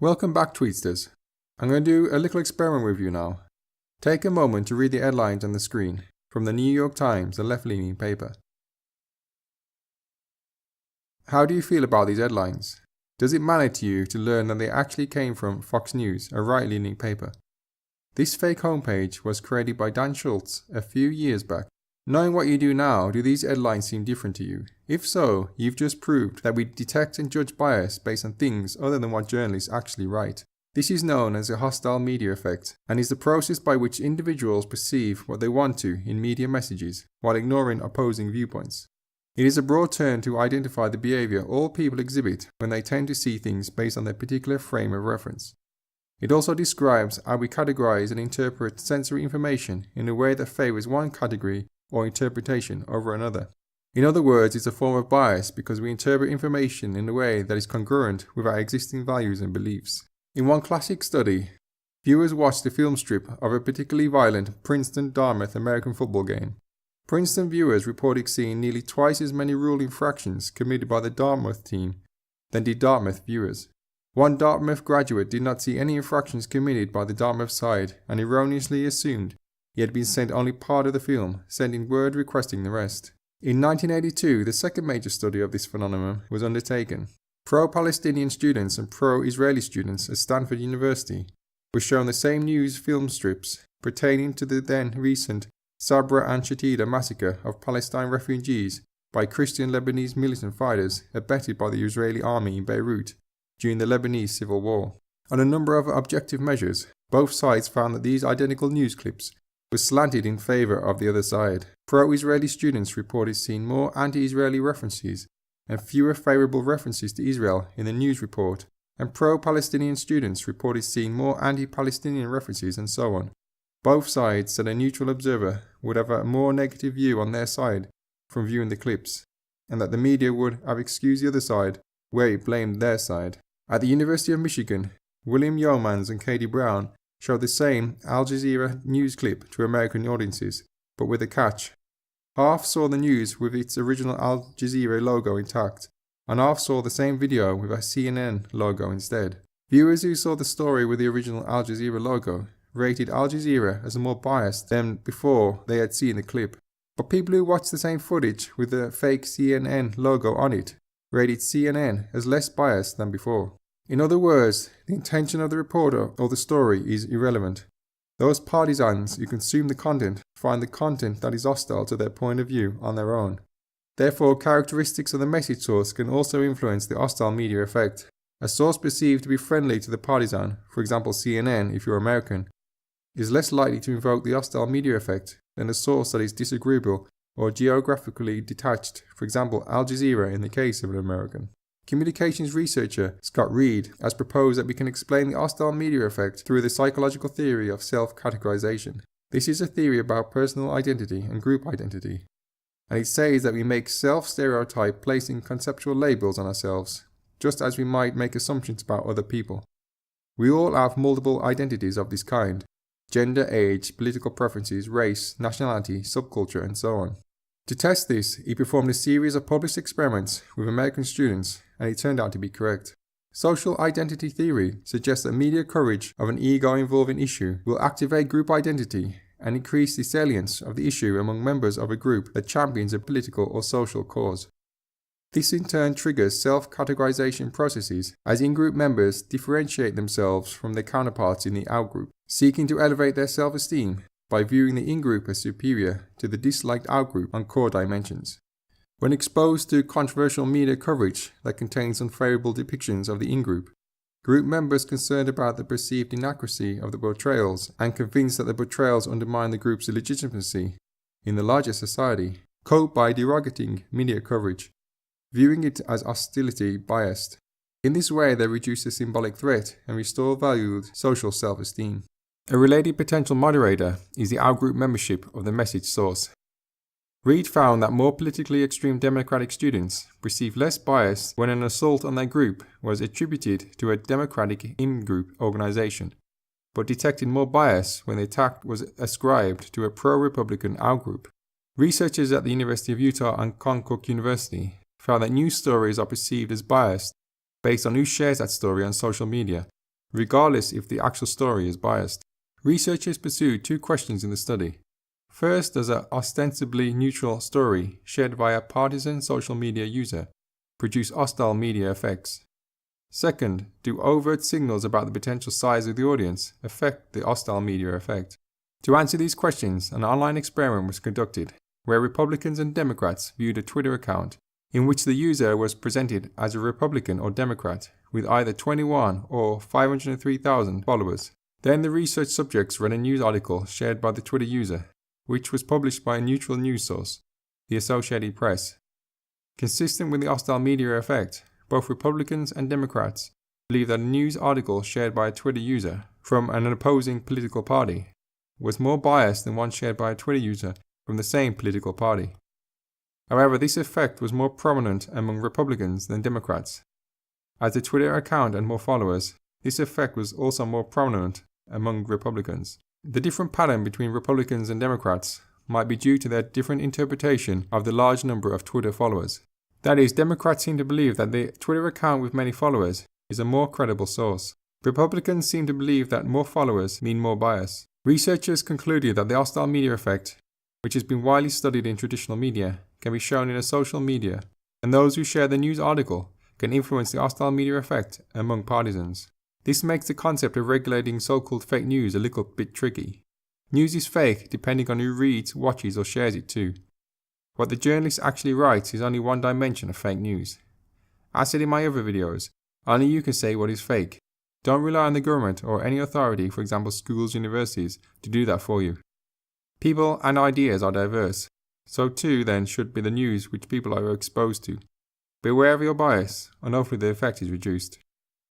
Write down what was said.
Welcome back, Tweetsters. I'm going to do a little experiment with you now. Take a moment to read the headlines on the screen from the New York Times, a left-leaning paper. How do you feel about these headlines? Does it matter to you to learn that they actually came from Fox News, a right-leaning paper? This fake homepage was created by Dan Schultz a few years back. Knowing what you do now, do these headlines seem different to you? If so, you've just proved that we detect and judge bias based on things other than what journalists actually write. This is known as a hostile media effect, and is the process by which individuals perceive what they want to in media messages, while ignoring opposing viewpoints. It is a broad term to identify the behavior all people exhibit when they tend to see things based on their particular frame of reference. It also describes how we categorize and interpret sensory information in a way that favors one category or interpretation over another. In other words, it's a form of bias because we interpret information in a way that is congruent with our existing values and beliefs. In one classic study, viewers watched a film strip of a particularly violent Princeton-Dartmouth American football game. Princeton viewers reported seeing nearly twice as many rule infractions committed by the Dartmouth team than did Dartmouth viewers. One Dartmouth graduate did not see any infractions committed by the Dartmouth side and erroneously assumed he had been sent only part of the film, sending word requesting the rest. In 1982, the second major study of this phenomenon was undertaken. Pro-Palestinian students and pro-Israeli students at Stanford University were shown the same news film strips pertaining to the then recent Sabra and Shatila massacre of Palestine refugees by Christian Lebanese militant fighters abetted by the Israeli army in Beirut during the Lebanese civil war. On a number of objective measures, both sides found that these identical news clips was slanted in favor of the other side. Pro-Israeli students reported seeing more anti-Israeli references and fewer favorable references to Israel in the news report, and pro-Palestinian students reported seeing more anti-Palestinian references, and so on. Both sides said a neutral observer would have a more negative view on their side from viewing the clips, and that the media would have excused the other side where it blamed their side. At the University of Michigan, William Yeomans and Katie Brown showed the same Al Jazeera news clip to American audiences, but with a catch. Half saw the news with its original Al Jazeera logo intact, and half saw the same video with a CNN logo instead. Viewers who saw the story with the original Al Jazeera logo rated Al Jazeera as more biased than before they had seen the clip, but people who watched the same footage with the fake CNN logo on it rated CNN as less biased than before. In other words, the intention of the reporter or the story is irrelevant. Those partisans who consume the content find the content that is hostile to their point of view on their own. Therefore, characteristics of the message source can also influence the hostile media effect. A source perceived to be friendly to the partisan, for example CNN if you're American, is less likely to invoke the hostile media effect than a source that is disagreeable or geographically detached, for example Al Jazeera in the case of an American. Communications researcher Scott Reed has proposed that we can explain the hostile media effect through the psychological theory of self-categorization. This is a theory about personal identity and group identity, and it says that we make self-stereotype placing conceptual labels on ourselves, just as we might make assumptions about other people. We all have multiple identities of this kind: gender, age, political preferences, race, nationality, subculture, and so on. To test this, he performed a series of published experiments with American students, and it turned out to be correct. Social identity theory suggests that media coverage of an ego-involving issue will activate group identity and increase the salience of the issue among members of a group that champions a political or social cause. This in turn triggers self-categorization processes as in-group members differentiate themselves from their counterparts in the out-group, seeking to elevate their self-esteem by viewing the in-group as superior to the disliked out-group on core dimensions. When exposed to controversial media coverage that contains unfavorable depictions of the in-group, group members concerned about the perceived inaccuracy of the portrayals and convinced that the portrayals undermine the group's legitimacy in the larger society, cope by derogating media coverage, viewing it as hostility biased. In this way, they reduce the symbolic threat and restore valued social self-esteem. A related potential moderator is the outgroup membership of the message source. Reed found that more politically extreme Democratic students perceived less bias when an assault on their group was attributed to a Democratic in-group organization, but detected more bias when the attack was ascribed to a pro-Republican outgroup. Researchers at the University of Utah and Konkuk University found that news stories are perceived as biased based on who shares that story on social media, regardless if the actual story is biased. Researchers pursued two questions in the study. First, does an ostensibly neutral story shared by a partisan social media user produce hostile media effects? Second, do overt signals about the potential size of the audience affect the hostile media effect? To answer these questions, an online experiment was conducted where Republicans and Democrats viewed a Twitter account in which the user was presented as a Republican or Democrat with either 21 or 503,000 followers. Then the research subjects read a news article shared by the Twitter user, which was published by a neutral news source, the Associated Press. Consistent with the hostile media effect, both Republicans and Democrats believe that a news article shared by a Twitter user from an opposing political party was more biased than one shared by a Twitter user from the same political party. However, this effect was more prominent among Republicans than Democrats. As the Twitter account had more followers, this effect was also more prominent among Republicans. The different pattern between Republicans and Democrats might be due to their different interpretation of the large number of Twitter followers. That is, Democrats seem to believe that the Twitter account with many followers is a more credible source. Republicans seem to believe that more followers mean more bias. Researchers concluded that the hostile media effect, which has been widely studied in traditional media, can be shown in a social media, and those who share the news article can influence the hostile media effect among partisans. This makes the concept of regulating so-called fake news a little bit tricky. News is fake depending on who reads, watches or shares it too. What the journalist actually writes is only one dimension of fake news. As said in my other videos, only you can say what is fake. Don't rely on the government or any authority, for example schools, universities, to do that for you. People and ideas are diverse. So too then should be the news which people are exposed to. Beware of your bias, and hopefully the effect is reduced.